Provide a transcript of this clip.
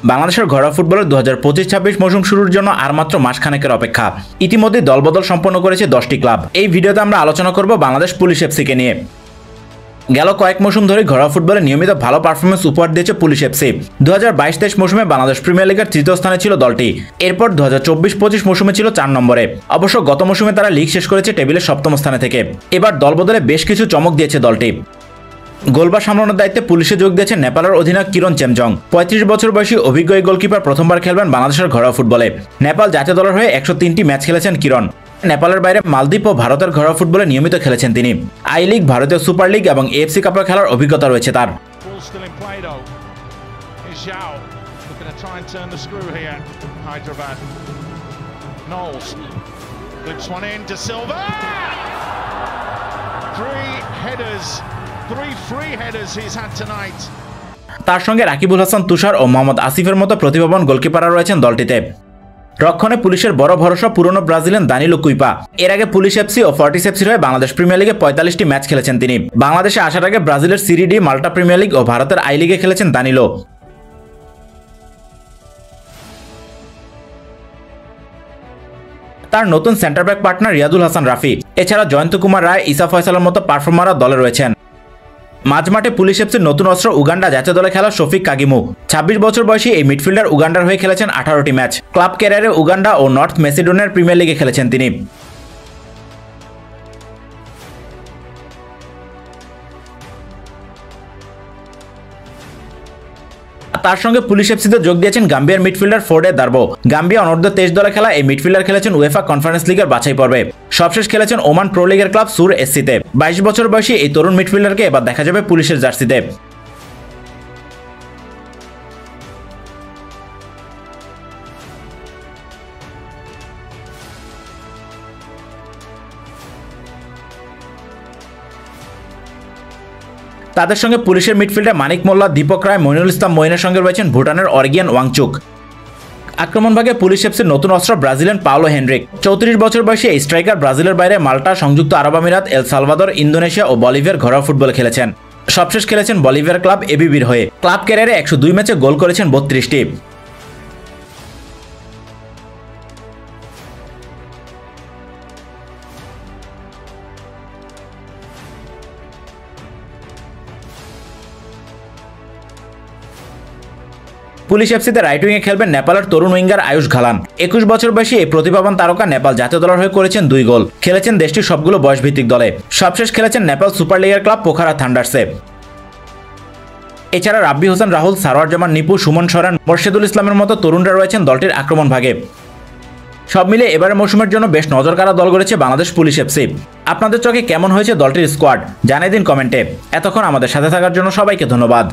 বাংলাদেশের ঘরোয়া ফুটবলের 2025-26 মৌসুম শুরুর জন্য আর মাত্র মাসখানেকের অপেক্ষা। ইতিমধ্যে দলবদল সম্পন্ন করেছে 10টি ক্লাব। এই ভিডিওতে আমরা আলোচনা করব বাংলাদেশ পুলিশ এফসিকে নিয়ে। গেল কয়েক মৌসুম ধরে ঘরোয়া ফুটবলে নিয়মিত ভালো পারফরমেন্স উপহার দিয়েছে পুলিশ এফসি। 2022-23 মৌসুমে বাংলাদেশ প্রিমিয়ার লিগের তৃতীয় স্থানে ছিল দলটি। এরপর 2024-25 মৌসুমে ছিল 4 নম্বরে। অবশ্য গত মৌসুমে তারা লিগ শেষ করেছে টেবিলের 7ম স্থানে থেকে। এবার দলবদলে বেশ কিছু চমক দিয়েছে দলটি। গোলবার সামলানোর দায়িত্বে পুলিশে যোগ দিয়েছে নেপালের অধিনায়ক কিরণ চেমজং। 35 বছর বয়সী অভিজ্ঞ এই গোলকিপার প্রথমবার খেলবেন বাংলাদেশের ঘরোয়া ফুটবলে। নেপাল জাতীয় দলের হয়ে 103টি ম্যাচ খেলেছেন কিরণ। নেপালের বাইরে মালদ্বীপ ও ভারতের ঘরোয়া ফুটবলে নিয়মিত খেলেছেন তিনি। আই লিগ, ভারতীয় সুপার লিগ এবং এএফসি কাপে খেলার অভিজ্ঞতা রয়েছে তার। তার সঙ্গে রাকিবুল হাসান তুষার ও মোহাম্মদ আসিফের মতো প্রতিভাবান গোলকিপাররা রয়েছেন দলটিতে। রক্ষণে পুলিশের বড় ভরসা পুরনো ব্রাজিলিয়ান দানিলো কুইপা। এর আগে পুলিশ এফসি ও ফর্টিস এফসির হয়ে বাংলাদেশ প্রিমিয়ার লিগে 45টি ম্যাচ খেলেছেন তিনি। বাংলাদেশে আসার আগে ব্রাজিলের সিরি ডি, মাল্টা প্রিমিয়ার লিগ ও ভারতের আই লিগে খেলেছেন দানিলো। তার নতুন centre back partner Riadul Hasan Rafi. এছাড়া জয়ন্ত কুমার রায়, ইসা ফয়সালের মতো পারফর্মাররা দলে রয়েছেন। মাঝমাঠে পুলিশ এফসির নতুন অস্ত্র উগান্ডা জাতীয় দলে খেলা শফিক কাগিমু। 26 বছর বয়সী এই মিডফিল্ডার উগান্ডার হয়ে খেলেছেন 18টি ম্যাচ। ক্লাব ক্যারিয়ারে উগান্ডা ও নর্থ মেসিডোনিয়ার প্রিমিয়ার লিগে খেলেছেন তিনি। তার সঙ্গে পুলিশ এফসিতে যোগ দিয়েছেন গাম্বিয়ার মিডফিল্ডার ফোর্ডে দারবো। গাম্বিয়া অনূর্ধ্ব 23 দলে খেলা এই মিডফিল্ডার খেলেছেন উয়েফা কনফারেন্স লিগের বাছাই পর্বে। সবশেষ খেলেছেন ওমান প্রো লিগের ক্লাব সুর এসসিতে। 22 বছর বয়সী এই তরুণ মিডফিল্ডারকে এবার দেখা যাবে পুলিশের জার্সিতে। তাদের সঙ্গে পুলিশের মিডফিল্ডে মানিক মোল্লা, দীপক রায়, মইনুল ইসলাম মইনের সঙ্গে রয়েছেন ভুটানের অর্গিয়ান ওয়াংচুক। আক্রমণভাগে পুলিশ এফসির নতুন অস্ত্র ব্রাজিলিয়ান পাওলো হেনরিক। 34 বছর বয়সী এই স্ট্রাইকার ব্রাজিলের বাইরে মাল্টা, সংযুক্ত আরব আমিরাত, এল সালভাদর, ইন্দোনেশিয়া ও বলিভিয়ার ঘরোয়া ফুটবলে খেলেছেন। সবশেষ খেলেছেন বলিভিয়ার ক্লাব এবিবির হয়ে। ক্লাব ক্যারিয়ারে 102 ম্যাচে গোল করেছেন 32টি। পুলিশ এফসিতে রাইট উইংয়ে খেলবেন নেপালের তরুণ উইঙ্গার আয়ুষ ঘালান। 21 বছর বয়সী এই প্রতিভাবান তারকা নেপাল জাতীয় দলের হয়ে করেছেন 2 গোল। খেলেছেন দেশটির সবগুলো বয়সভিত্তিক দলে। সবশেষ খেলেছেন নেপাল সুপার লিগের ক্লাব পোখারা থান্ডার্সে। এছাড়া রাব্বি হোসেন রাহুল, সারোয়ার জামান নিপু, সুমন সরেন, মোর্শেদুল ইসলামের মতো তরুণরা রয়েছেন দলটির আক্রমণ ভাগে। সব মিলে এবারের মৌসুমের জন্য বেশ নজরকাড়া দল গড়েছে বাংলাদেশ পুলিশ এফসি। আপনাদের চোখে কেমন হয়েছে দলটির স্কোয়াড জানিয়ে দিন কমেন্টে। এতক্ষণ আমাদের সাথে থাকার জন্য সবাইকে ধন্যবাদ।